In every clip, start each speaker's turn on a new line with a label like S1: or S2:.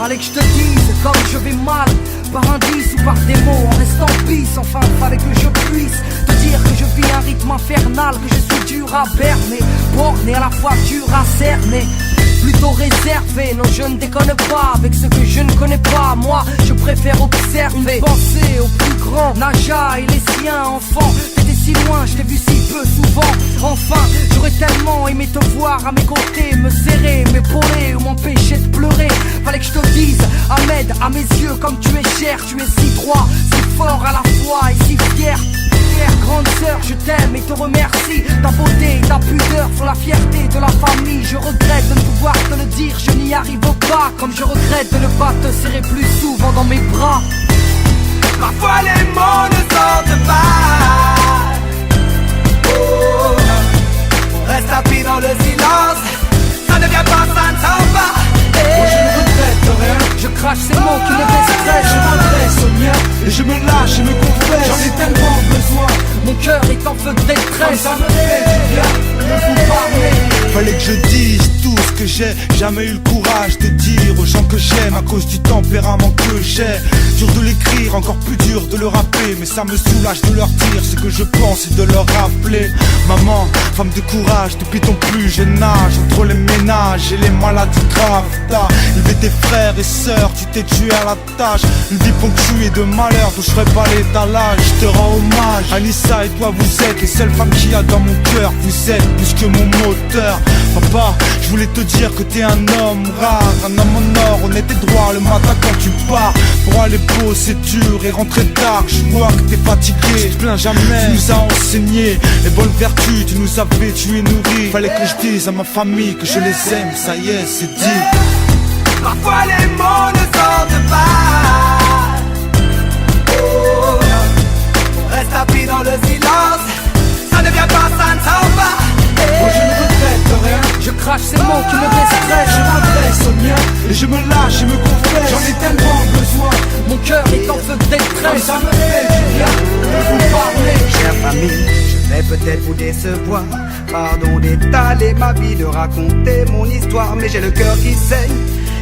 S1: Fallait que je te dise comme je vais mal, par indice ou par des mots, en restant pisse. Enfin fallait que je puisse te dire que je vis un rythme infernal, que je suis dur à berner, borné à la fois dur à cerner. Plutôt réservé, non je ne déconne pas avec ce que je ne connais pas. Moi je préfère observer, penser aux plus grands, Naja et les siens. Enfant, t'étais si loin, je t'ai vu si peu souvent. Enfin, j'aurais tellement aimé te voir à mes côtés, me serrer, m'épauler ou m'empêcher de pleurer. Fallait que je te dise, Ahmed, à mes yeux comme tu es cher, tu es si droit, si fort à la fois et si fier. Grande sœur, je t'aime et te remercie. Ta beauté et ta pudeur sont la fierté de la famille. Je regrette de ne pouvoir te le dire, je n'y arrive pas. Comme je regrette de ne pas te serrer plus souvent dans mes bras.
S2: Parfois les mots ne sortent pas. Oh, on reste assis dans le silence. Ça ne vient pas, ça ne sort pas.
S1: Moi je ne regrette rien, je crache ces mots qui me déstressent. Je m'adresse aux miens et je me lâche et me confesse. J'en ai tellement besoin, mon cœur est en feu de détresse. Ça me fait du bien de vous parler.
S3: Fallait que je dise tout ce que j'ai jamais eu le courage de dire aux gens que j'aime à cause du tempérament que j'ai. Dur de l'écrire, encore plus dur de le rappeler, mais ça me soulage de leur dire ce que je pense et de leur rappeler. Maman, femme de courage depuis ton plus jeune âge, entre les ménages et les maladies graves, t'as élevé tes frères et sœurs, tu t'es tué à la tâche. Une vie ponctuée de malheur dont je ferai pas l'étalage. Je te rends hommage, Anissa et toi vous êtes les seules femmes qu'il y a dans mon cœur. Vous êtes plus que mon moteur. Papa, je voulais te dire que t'es un homme rare, un homme en or, honnête et droit le matin quand tu pars. Pour aller bosser dur et rentrer tard, je vois que t'es fatigué, tu te plains jamais. Tu nous as enseigné les bonnes vertus, tu nous as vêtus et nourris. Fallait que je dise à ma famille que je les aime, ça y est, c'est dit.
S2: Parfois les mots ne sortent pas. Oh, on reste assis dans le silence. Ça ne vient pas, ça ne sort pas.
S1: Moi je ne regrette rien, je crache ces mots qui me déstressent. Je m'adresse aux miens et je me lâche et me confesse. J'en ai tellement besoin, mon cœur est en feu de détresse. Ça me fait du bien de vous parler.
S2: Chère famille, je vais peut-être vous décevoir. Pardon d'étaler ma vie, de raconter mon histoire, mais j'ai le cœur qui saigne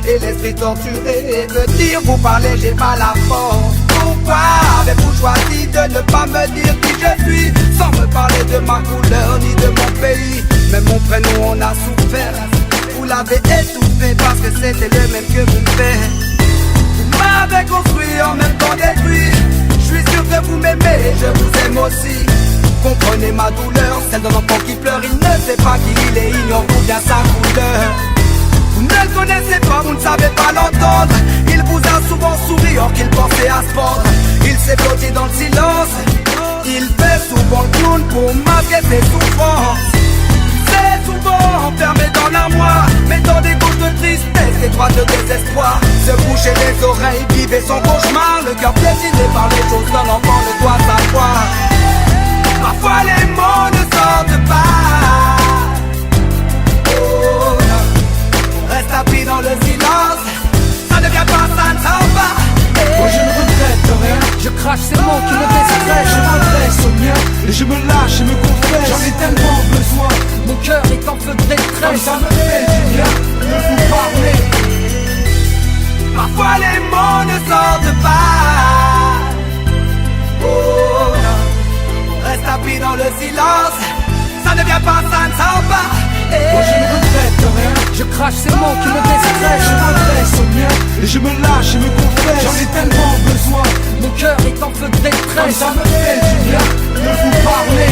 S2: et l'esprit torturé. Et de dire vous parler, j'ai pas la force. Pourquoi avez-vous choisi de ne pas me dire qui je suis, sans me parler de ma couleur ni de mon pays? Même mon prénom on a souffert. Vous l'avez étouffé parce que c'était le même que vous faites. Vous m'avez construit en même temps détruit. Je suis sûr que vous m'aimez, je vous aime aussi. Comprenez ma douleur, celle d'un enfant qui pleure. Il ne sait pas qui il est, ignore ou bien sa couleur. Vous ne le connaissez pas, vous ne savez pas l'entendre. Il vous a souvent souri or qu'il pensait à se pendre. Il s'est blotti dans le silence. Il fait souvent le clown pour masquer ses souffrances. C'est souvent enfermé dans l'armoire, mettant des gouttes de tristesse, des droits de désespoir. Se boucher les oreilles, vivre son cauchemar. Le cœur piétiné par les choses qu'un enfant ne doit savoir. Parfois les mots ne sortent pas. Oh, on reste assis dans le silence. Ça ne vient pas, ça ne sort pas.
S1: Moi je ne regrette rien, je crache ces mots qui me déstressent. Je m'adresse aux miens et je me lâche et me confesse. J'en ai tellement besoin, mon cœur est en feu de détresse. Ça me fait du bien de vous parler.
S2: Parfois les mots ne sortent pas. Oh, on reste assis dans le silence. Ça ne vient pas, ça ne sort pas.
S1: Moi je ne regrette rien, je crache ces mots qui me déstressent. Je m'adresse aux miens et je me lâche et me confesse. J'en ai tellement besoin, mon cœur est en feu de détresse. Ça me fait du bien de vous parler.